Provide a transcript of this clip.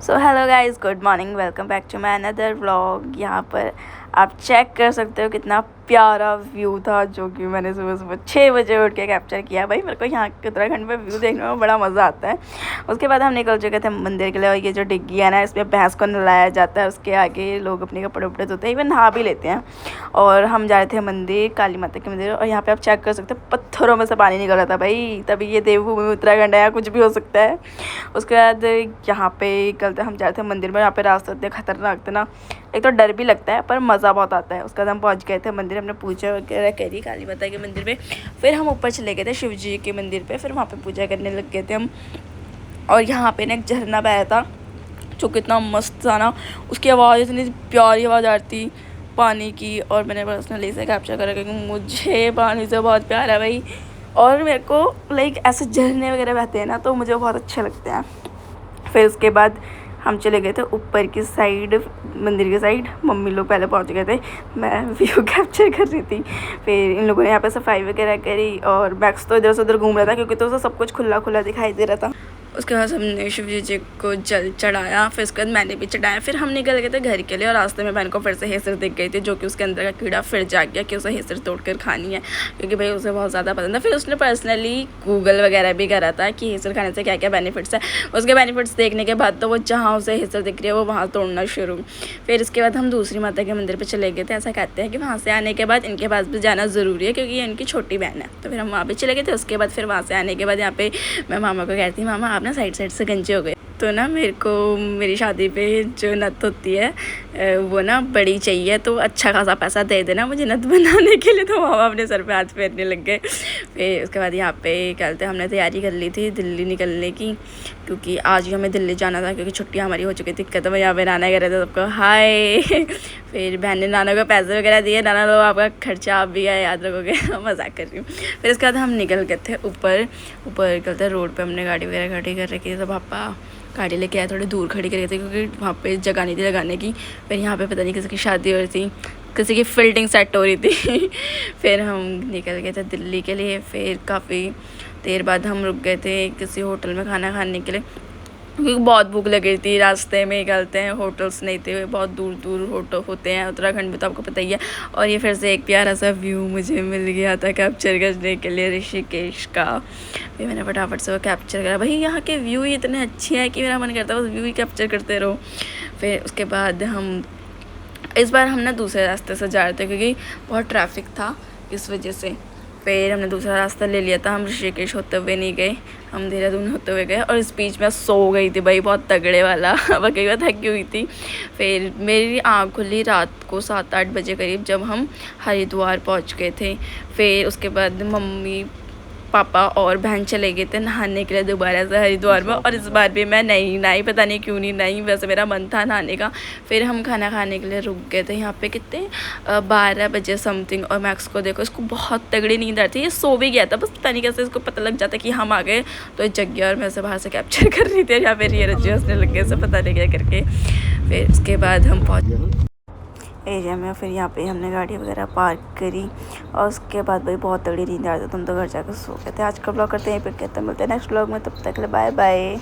So hello guys, good morning, welcome back to my another vlog. यहाँ पर आप check कर सकते हो कितना प्यारा व्यू था जो कि मैंने सुबह सुबह 6 बजे उठ के कैप्चर किया। भाई मेरे को यहाँ के उत्तराखंड में व्यू देखने में बड़ा मज़ा आता है। उसके बाद हम निकल चुके थे मंदिर के लिए। और ये जो डिग्गी है ना, इसमें भैंस को नहलाया जाता है। उसके आगे लोग अपने कपड़े उपड़े धोते हैं, इवन नहा भी लेते हैं। और हम जा रहे थे मंदिर, काली माता के मंदिर। और यहाँ पे आप चेक कर सकते हो पत्थरों में से पानी निकल रहा था। भाई तभी ये देवभूमि उत्तराखंड है, कुछ भी हो सकता है। उसके बाद यहाँ पे कल हम जा रहे थे मंदिर में। यहाँ पे रास्ते इतने खतरनाक थे ना, एक तो डर भी लगता है पर मज़ा बहुत आता है। उसके बाद हम पहुँच गए थे मंदिर, हमने पूजा वगैरह करी काली माता के मंदिर में। फिर हम ऊपर चले गए थे शिव जी के मंदिर पे, फिर वहाँ पे पूजा करने लग गए थे हम। और यहाँ पे ना एक झरना बह रहा था जो कितना मस्त था ना, उसकी आवाज़ इतनी प्यारी आवाज़ आ रही थी पानी की। और मैंने पर्सनली इसे कैप्चर करा क्योंकि मुझे पानी से बहुत प्यार है भाई। और मेरे को लाइक ऐसे झरने वगैरह बहते हैं ना तो मुझे बहुत अच्छे लगते हैं। फिर उसके बाद हम चले गए थे ऊपर की साइड, मंदिर की साइड। मम्मी लोग पहले पहुंच गए थे, मैं व्यू कैप्चर कर रही थी। फिर इन लोगों ने यहाँ पे सफाई वगैरह करी और मैक्स तो इधर से उधर घूम रहा था क्योंकि तो उसे सब कुछ खुला खुला दिखाई दे रहा था। उसके बाद हमने शिव जी को जल चढ़ाया, फिर उसके बाद मैंने भी चढ़ाया। फिर हम निकल गए थे घर के लिए और रास्ते में बहन को फिर से हेसर दिख गई थी जो कि उसके अंदर का कीड़ा फिर जाग गया कि उसे हेसर तोड़कर खानी है क्योंकि भाई उसे बहुत ज़्यादा पसंद है। फिर उसने पर्सनली गूगल वगैरह भी करा था कि हेसर खाने से क्या क्या बेनिफिट्स है। उसके बेनिफिट्स देखने के बाद तो वो जहाँ उसे हेसर दिख रही है वो वहाँ तोड़ना शुरू। फिर इसके बाद हम दूसरी माता के मंदिर पर चले गए थे। ऐसा कहते हैं कि वहाँ से आने के बाद इनके पास भी जाना ज़रूरी है क्योंकि ये इनकी छोटी बहन है। तो फिर हम वहाँ पर चले गए थे। उसके बाद फिर वहाँ से आने के बाद यहाँ पे मैं मामा को कहती, मामा आप ना साइड साइड से गंजे हो गए। तो ना मेरे को मेरी शादी पे जो नथ होती है वो ना बड़ी चाहिए, तो अच्छा खासा पैसा दे देना मुझे नथ बनाने के लिए। तो मामा अपने सर पे हाथ फेरने लग गए। फिर उसके बाद यहाँ पे कहते हमने तैयारी कर ली थी दिल्ली निकलने की क्योंकि आज ही हमें दिल्ली जाना था क्योंकि छुट्टियाँ हमारी हो चुकी थी। कहते मैं यहाँ पे नाना कह रहे थे सबको हाय। फिर बहन ने नाना को पैसे वगैरह दिए, नाना लो आपका खर्चा आप भी है याद रखोगे। मजाक कर रही हूँ। फिर उसके बाद हम निकल गए थे ऊपर निकलते रोड पे हमने गाड़ी वगैरह खड़ी कर रखी थी। तो पापा गाड़ी लेके आए, थोड़ी दूर खड़ी कर थे क्योंकि वहाँ पे जगह नहीं थी लगाने की। फिर यहाँ पे पता नहीं किसी की शादी हो रही थी, किसी की फील्डिंग सेट हो रही थी। फिर हम निकल गए थे दिल्ली के लिए। फिर काफ़ी देर बाद हम रुक गए थे किसी होटल में खाना खाने के लिए क्योंकि बहुत भूख लग रही थी। रास्ते में निकलते हैं, होटल्स नहीं थे, बहुत दूर दूर होटल होते हैं उत्तराखंड में तो आपको पता ही है। और ये फिर से एक प्यारा सा व्यू मुझे मिल गया था कैप्चर करने के लिए ऋषिकेश का। फिर मैंने फटाफट से वो कैप्चर करा। भाई यहाँ के व्यू ही इतने अच्छे हैं कि मेरा मन करता है बस व्यू ही कैप्चर करते रहो। फिर उसके बाद हम इस बार ना दूसरे रास्ते से जा रहे थे क्योंकि बहुत ट्रैफिक था इस वजह से। फिर हमने दूसरा रास्ता ले लिया था, हम ऋषिकेश होते हुए नहीं गए, हम देहरादून होते हुए गए। और इस बीच में सो गई थी भाई, बहुत तगड़े वाला वाकई में थकी हुई थी। फिर मेरी आँख खुली रात को 7-8 बजे करीब जब हम हरिद्वार पहुंच गए थे। फिर उसके बाद मम्मी पापा और बहन चले गए थे नहाने के लिए दोबारा से हरिद्वार में। और इस बार भी मैं नहीं नहाई, पता नहीं क्यों नहीं नहाई, वैसे मेरा मन था नहाने का। फिर हम खाना खाने के लिए रुक गए थे यहाँ पे कितने 12 बजे समथिंग। और मैक्स को देखो, इसको बहुत तगड़ी नींद आ रही थी, ये सो भी गया था, बस पता नहीं कैसे इसको पता लग जाता कि हम आ गए तो जग गया। और मैं से बाहर से कैप्चर कर रही थी या फिर ये रज्जू हंसने लग गए, सब पता नहीं क्या करके। फिर उसके बाद हम पहुँच एरिया में। फिर यहाँ पे हमने गाड़ी वगैरह पार्क करी और उसके बाद भाई बहुत तगड़ी नींद आ रही थी, तुम तो घर जाकर सो गए थे। आज का ब्लॉग करते हैं यहीं पे, कहते हैं मिलते हैं नेक्स्ट ब्लॉग में, तब तक के लिए बाय बाय।